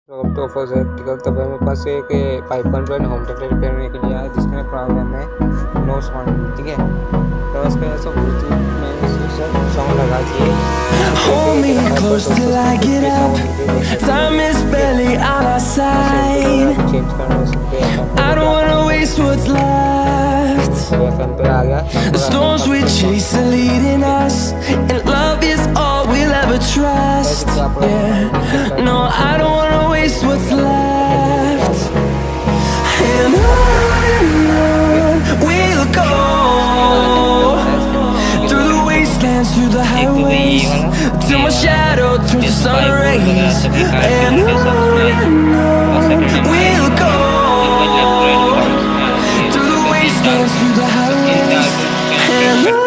Welcome to अफरोजेलेक्ट्रिकल। तब मेरे पास एक 5.1 होम थिएटर रिपेयर करने के लिए आया जिसमें प्रॉब्लम है नो साउंड। ठीक है, तो उसका ऐसा ब्लूटूथ में सॉन्ग लगा दिए। Hold me close till I get up. Time is barely on our side. I don't wanna waste what's left. The storms we chase are leading us, and love is all we'll ever trust. Yeah, no, I don't wanna waste what's left. And on we'll go, through the wastelands, through the highways, till my shadow turns to sun rays. And on we'll go, through the wastelands, through the highways. And on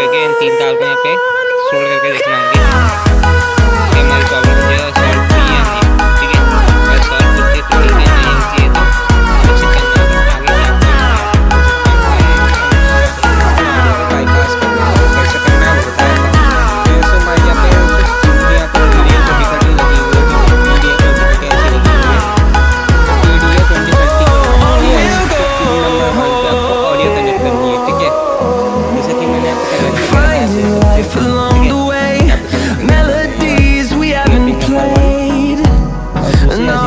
along the way, melodies we haven't played. No,